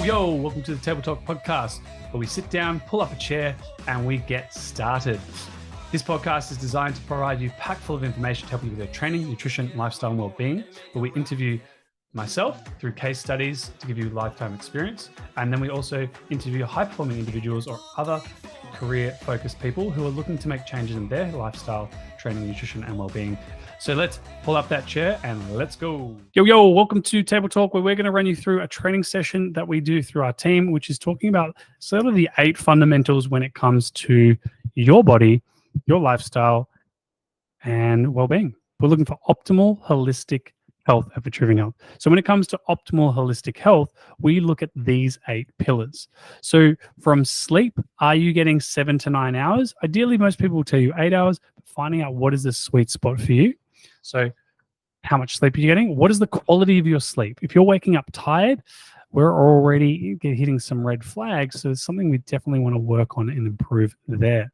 Yo, welcome to the Table Talk podcast, where we sit down, pull up a chair, and we get started. This podcast is designed to provide you packed full of information to help you with your training, nutrition, lifestyle, and well-being, where we interview myself through case studies to give you lifetime experience. And then we also interview high-performing individuals or other career-focused people who are looking to make changes in their lifestyle, training, nutrition, and well-being. So let's pull up that chair and let's go. Yo, welcome to Table Talk, where we're going to run you through a training session that we do through our team, which is talking about sort of the 8 fundamentals when it comes to your body, your lifestyle, and well-being. We're looking for optimal holistic health at Vitruvian Health. So when it comes to optimal holistic health, we look at these 8 pillars. So from sleep, are you getting 7 to 9 hours? Ideally, most people will tell you 8 hours, but finding out what is the sweet spot for you. So how much sleep are you getting? What is the quality of your sleep? If you're waking up tired, we're already hitting some red flags. So it's something we definitely want to work on and improve there.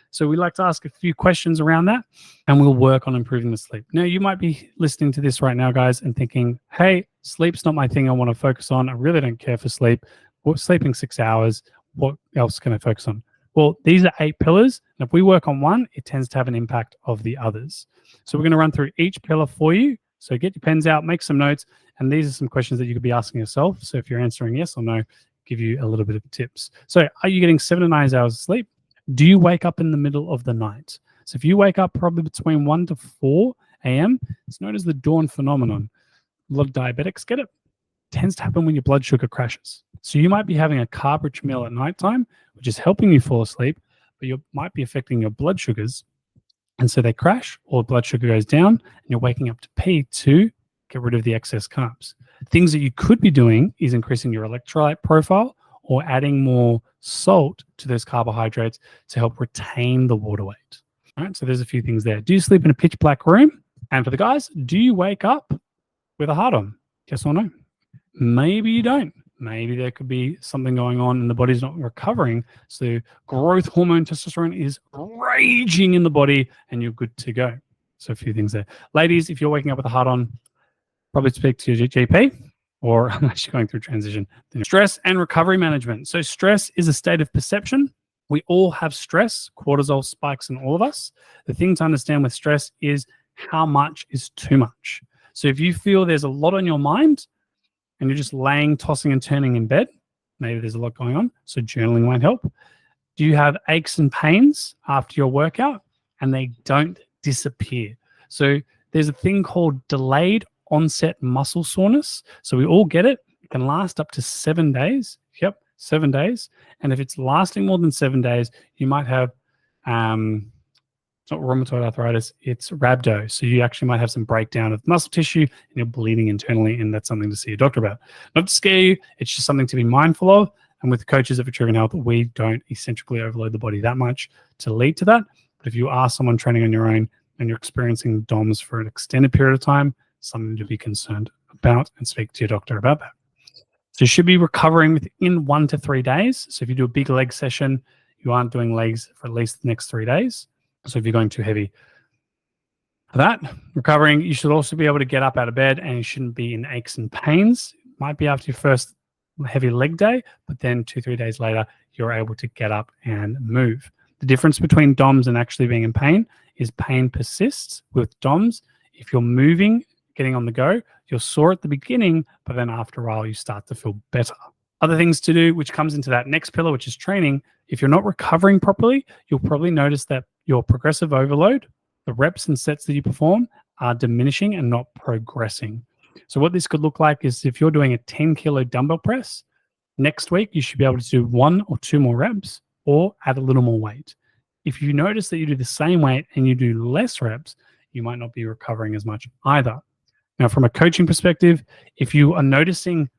So we like to ask a few questions around that, and we'll work on improving the sleep. Now, you might be listening to this right now, guys, and thinking, hey, sleep's not my thing I want to focus on. I really don't care for sleep. Well, sleeping 6 hours, what else can I focus on? Well, these are 8 pillars. And if we work on one, it tends to have an impact of the others. So we're going to run through each pillar for you. So get your pens out, make some notes, and these are some questions that you could be asking yourself. So if you're answering yes or no, give you a little bit of tips. So are you getting 7 to 9 hours of sleep? Do you wake up in the middle of the night? So if you wake up probably between 1 to 4 a.m., it's known as the dawn phenomenon. A lot of diabetics get it. It tends to happen when your blood sugar crashes. So you might be having a carb-rich meal at nighttime, which is helping you fall asleep, but you might be affecting your blood sugars. And so they crash, or blood sugar goes down, and you're waking up to pee to get rid of the excess carbs. Things that you could be doing is increasing your electrolyte profile or adding more salt to those carbohydrates to help retain the water weight. All right, so there's a few things there. Do you sleep in a pitch black room? And for the guys, do you wake up with a heart on? Yes or no? Maybe you don't. Maybe there could be something going on and the body's not recovering. So growth hormone testosterone is raging in the body and you're good to go. So a few things there. Ladies, if you're waking up with a heart on, probably speak to your GP, or unless you're going through transition. Stress and recovery management. So stress is a state of perception. We all have stress. Cortisol spikes in all of us. The thing to understand with stress is how much is too much. So if you feel there's a lot on your mind, and you're just laying, tossing and turning in bed, maybe there's a lot going on, so journaling might help. Do you have aches and pains after your workout and they don't disappear? So there's a thing called delayed onset muscle soreness. So we all get it. It can last up to 7 days. Yep, 7 days. And if it's lasting more than 7 days, you might have it's not rheumatoid arthritis, it's rhabdo. So you actually might have some breakdown of muscle tissue and you're bleeding internally, and that's something to see a doctor about. Not to scare you, it's just something to be mindful of. And with coaches at Vitruvian Health, we don't eccentrically overload the body that much to lead to that. But if you are someone training on your own and you're experiencing DOMS for an extended period of time, something to be concerned about and speak to your doctor about that. So you should be recovering within 1 to 3 days. So if you do a big leg session, you aren't doing legs for at least the next 3 days. So if you're going too heavy for that, recovering, you should also be able to get up out of bed and you shouldn't be in aches and pains. It might be after your first heavy leg day, but then 2-3 days later, you're able to get up and move. The difference between DOMS and actually being in pain is pain persists with DOMS. If you're moving, getting on the go, you're sore at the beginning, but then after a while, you start to feel better. Other things to do, which comes into that next pillar, which is training. If you're not recovering properly, you'll probably notice that your progressive overload, the reps and sets that you perform, are diminishing and not progressing. So what this could look like is if you're doing a 10-kilo dumbbell press, next week you should be able to do 1 or 2 more reps or add a little more weight. If you notice that you do the same weight and you do less reps, you might not be recovering as much either. Now, from a coaching perspective, if you are noticing,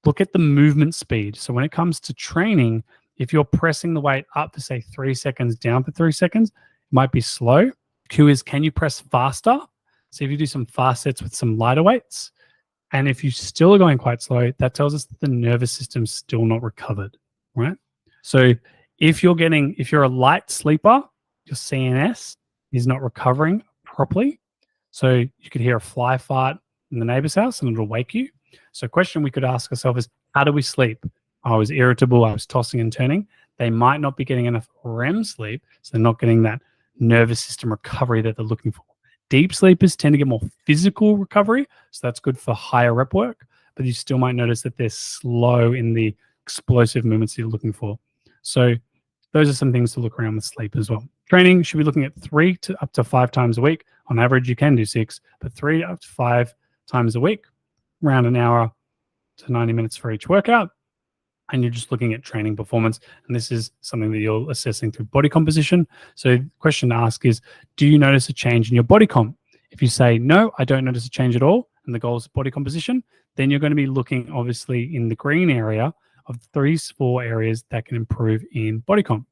look at the movement speed. So when it comes to training, if you're pressing the weight up for, say, 3 seconds, down for 3 seconds, it might be slow. Q is, can you press faster? So if you do some fast sets with some lighter weights, and if you still are going quite slow, that tells us that the nervous system's still not recovered, right? So if you're a light sleeper, your CNS is not recovering properly. So you could hear a fly fart in the neighbor's house and it'll wake you. So a question we could ask ourselves is, How do we sleep? I was irritable. I was tossing and turning. They might not be getting enough REM sleep, so they're not getting that nervous system recovery that they're looking for. Deep sleepers tend to get more physical recovery, so that's good for higher rep work, but you still might notice that they're slow in the explosive movements you're looking for. So those are some things to look around with sleep as well. Training should be looking at 3 to up to 5 times a week. On average, you can do 6, but 3 up to 5 times a week, around an hour to 90 minutes for each workout. And you're just looking at training performance. And this is something that you're assessing through body composition. So the question to ask is, do you notice a change in your body comp? If you say, no, I don't notice a change at all, and the goal is body composition, then you're going to be looking obviously in the green area of 3-4 areas that can improve in body comp.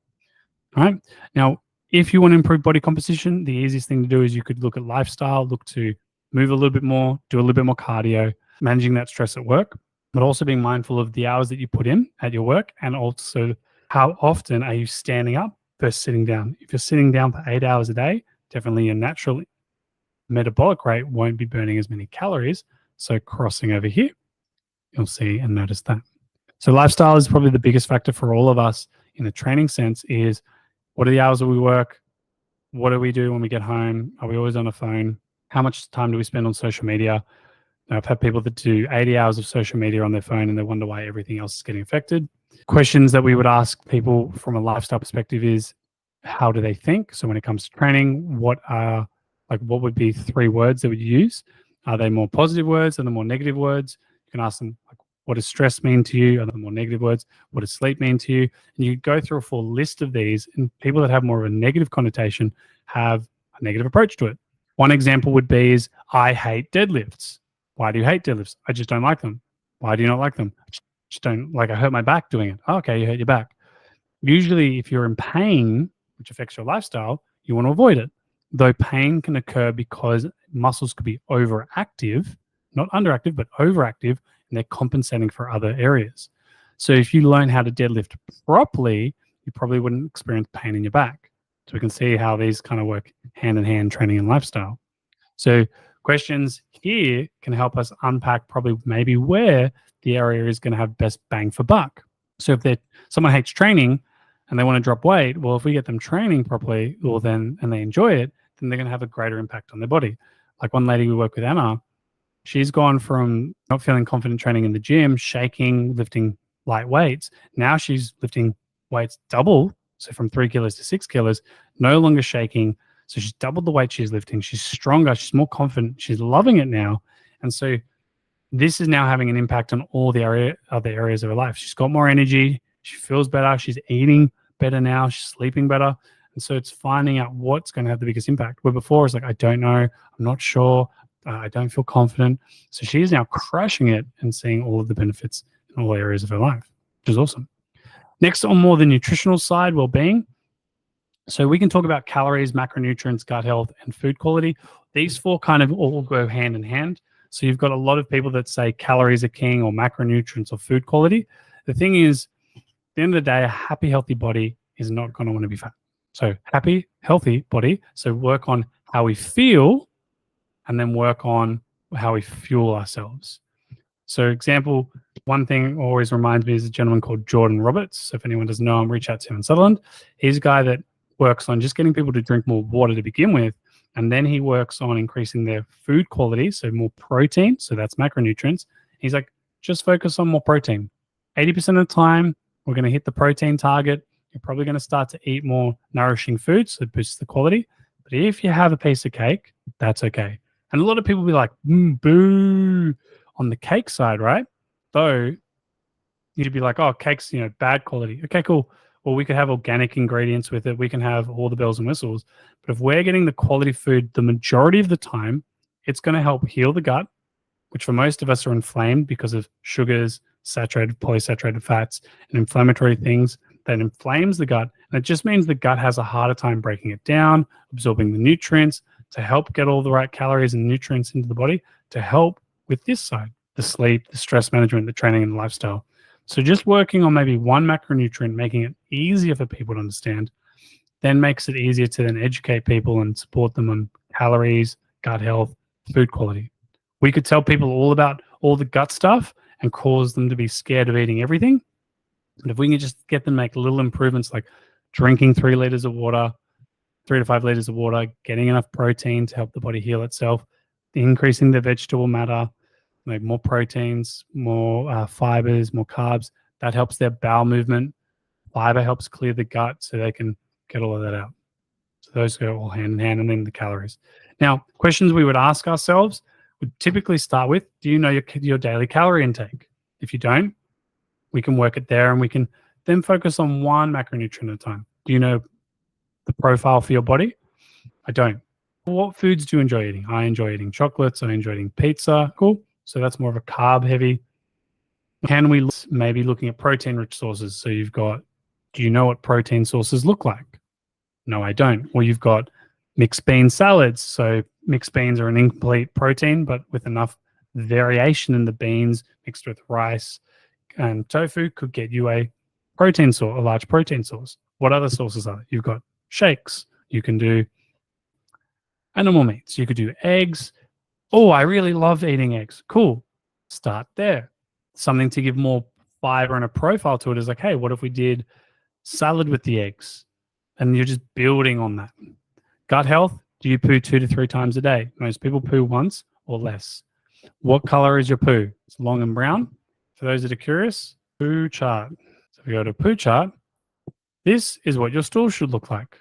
All right. Now, if you want to improve body composition, the easiest thing to do is you could look at lifestyle, look to move a little bit more, do a little bit more cardio, managing that stress at work, but also being mindful of the hours that you put in at your work, and also how often are you standing up versus sitting down. If you're sitting down for 8 hours a day, definitely your natural metabolic rate won't be burning as many calories. So crossing over here, you'll see and notice that. So lifestyle is probably the biggest factor for all of us in the training sense. Is what are the hours that we work? What do we do when we get home? Are we always on a phone? How much time do we spend on social media? I've had people that do 80 hours of social media on their phone and they wonder why everything else is getting affected. Questions that we would ask people from a lifestyle perspective is, how do they think? So when it comes to training, what would be 3 words that we use? Are they more positive words? Are they more negative words? You can ask them, like, what does stress mean to you? Are they more negative words? What does sleep mean to you? And you go through a full list of these, and people that have more of a negative connotation have a negative approach to it. One example would be is, I hate deadlifts. Why do you hate deadlifts? I just don't like them. Why do you not like them? I just don't like, I hurt my back doing it. Oh, okay, you hurt your back. Usually if you're in pain, which affects your lifestyle, you want to avoid it. Though pain can occur because muscles could be overactive, not underactive, but overactive, and they're compensating for other areas. So if you learn how to deadlift properly, you probably wouldn't experience pain in your back. So we can see how these kind of work hand in hand, training and lifestyle. So questions here can help us unpack probably maybe where the area is going to have best bang for buck. So if someone hates training and they want to drop weight, well, if we get them training properly, and they enjoy it, then they're going to have a greater impact on their body. Like one lady we work with, Anna, she's gone from not feeling confident training in the gym, shaking, lifting light weights. Now she's lifting weights double. So from 3 kilos to 6 kilos, no longer shaking. So she's doubled the weight she's lifting. She's stronger. She's more confident. She's loving it now. And so this is now having an impact on all the other areas of her life. She's got more energy. She feels better. She's eating better now. She's sleeping better. And so it's finding out what's going to have the biggest impact. Where before it's like, I don't know. I'm not sure. I don't feel confident. So she's now crushing it and seeing all of the benefits in all areas of her life, which is awesome. Next, on more the nutritional side, well-being. So we can talk about calories, macronutrients, gut health, and food quality. These 4 kind of all go hand in hand. So you've got a lot of people that say calories are king, or macronutrients, or food quality. The thing is, at the end of the day, a happy, healthy body is not going to want to be fat. So happy, healthy body. So work on how we feel, and then work on how we fuel ourselves. So example, one thing always reminds me is a gentleman called Jordan Roberts. So if anyone doesn't know him, reach out to him in Sutherland. He's a guy that works on just getting people to drink more water to begin with. And then he works on increasing their food quality, so more protein. So that's macronutrients. He's like, just focus on more protein. 80% of the time, we're going to hit the protein target. You're probably going to start to eat more nourishing foods, so it boosts the quality. But if you have a piece of cake, that's okay. And a lot of people will be like, boo, on the cake side, right? Though you'd be like, oh, cake's, bad quality. Okay, cool. Well, we could have organic ingredients with it. We can have all the bells and whistles. But if we're getting the quality food the majority of the time, it's going to help heal the gut, which for most of us are inflamed because of sugars, saturated, polysaturated fats, and inflammatory things that inflames the gut. And it just means the gut has a harder time breaking it down, absorbing the nutrients to help get all the right calories and nutrients into the body to help with this side, the sleep, the stress management, the training, and the lifestyle. So just working on maybe one macronutrient, making it easier for people to understand, then makes it easier to then educate people and support them on calories, gut health, food quality. We could tell people all about all the gut stuff, and cause them to be scared of eating everything. But if we can just get them to make little improvements like drinking 3 liters of water, 3 to 5 liters of water, getting enough protein to help the body heal itself, increasing the vegetable matter, like more proteins, more fibers, more carbs, that helps their bowel movement. Fiber helps clear the gut so they can get all of that out. So those go all hand in hand, and then the calories. Now, questions we would ask ourselves would typically start with, do you know your daily calorie intake? If you don't, we can work it there, and we can then focus on one macronutrient at a time. Do you know the profile for your body? I don't. What foods do you enjoy eating? I enjoy eating chocolates. I enjoy eating pizza. Cool. So that's more of a carb heavy. Can we maybe looking at protein rich sources? So you've got, do you know what protein sources look like? No, I don't. Well, you've got mixed bean salads. So mixed beans are an incomplete protein, but with enough variation in the beans mixed with rice and tofu could get you a protein source, a large protein source. What other sources are there? You've got shakes. You can do animal meats. You could do eggs. Oh, I really love eating eggs. Cool. Start there. Something to give more fiber and a profile to it is like, hey, what if we did salad with the eggs? And you're just building on that. Gut health, do you poo 2 to 3 times a day? Most people poo once or less. What color is your poo? It's long and brown. For those that are curious, poo chart. So if we go to poo chart, this is what your stool should look like.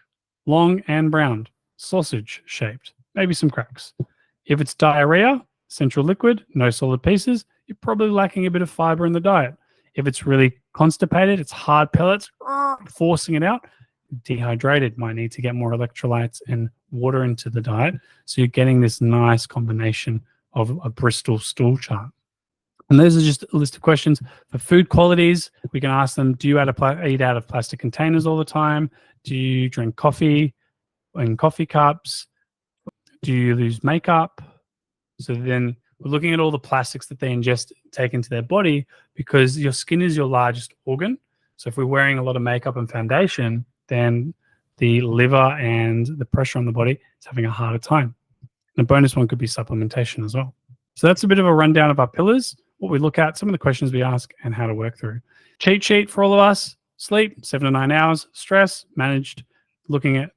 Long and brown, sausage shaped, maybe some cracks. If it's diarrhea, central liquid, no solid pieces, you're probably lacking a bit of fiber in the diet. If it's really constipated, it's hard pellets, forcing it out, dehydrated, might need to get more electrolytes and water into the diet. So you're getting this nice combination of a Bristol stool chart. And those are just a list of questions. For food qualities, we can ask them, do you eat out of plastic containers all the time? Do you drink coffee in coffee cups? Do you use makeup? So then we're looking at all the plastics that they ingest, take into their body, because your skin is your largest organ. So if we're wearing a lot of makeup and foundation, then the liver and the pressure on the body is having a harder time. And a bonus one could be supplementation as well. So that's a bit of a rundown of our pillars, what we look at, some of the questions we ask, and how to work through. Cheat sheet for all of us: sleep, 7 to 9 hours, stress, managed, looking at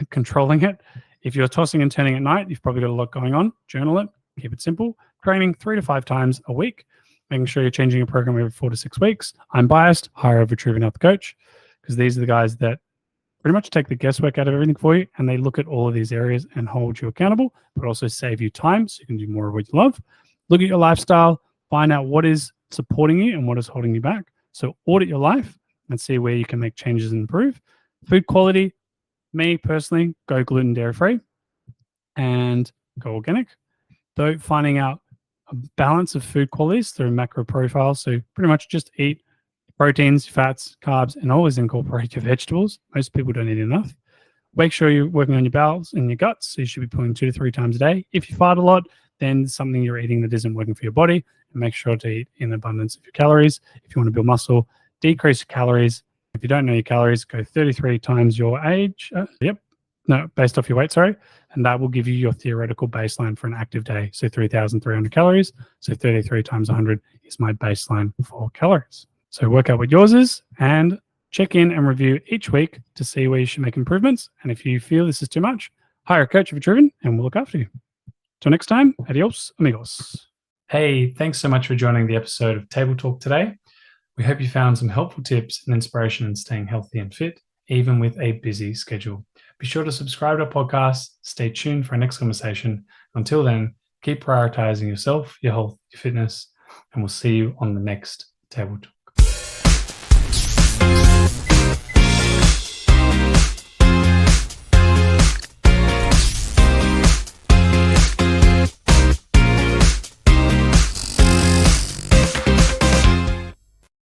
controlling it. If you're tossing and turning at night, you've probably got a lot going on. Journal it, keep it simple. Training 3 to 5 times a week, making sure you're changing your program every 4 to 6 weeks. I'm biased, hire a Vitruvian health coach, because these are the guys that pretty much take the guesswork out of everything for you, and they look at all of these areas and hold you accountable, but also save you time so you can do more of what you love. Look at your lifestyle, find out what is supporting you and what is holding you back. So audit your life and see where you can make changes and improve. Food quality, me personally, go gluten, dairy free and go organic. Though finding out a balance of food qualities through macro profiles. So pretty much just eat proteins, fats, carbs, and always incorporate your vegetables. Most people don't eat enough. Make sure you're working on your bowels and your guts. So you should be pulling 2 to 3 times a day. If you fart a lot, then something you're eating that isn't working for your body. And make sure to eat in abundance of your calories. If you want to build muscle, decrease your calories. If you don't know your calories, go 33 times your age. Based off your weight, sorry. And that will give you your theoretical baseline for an active day. So 3,300 calories. So 33 times 100 is my baseline for calories. So work out what yours is and check in and review each week to see where you should make improvements. And if you feel this is too much, hire a coach if you're driven and we'll look after you. Till next time, adios, amigos. Hey, thanks so much for joining the episode of Table Talk today. We hope you found some helpful tips and inspiration in staying healthy and fit, even with a busy schedule. Be sure to subscribe to our podcast. Stay tuned for our next conversation. Until then, keep prioritizing yourself, your health, your fitness, and we'll see you on the next Table Talk.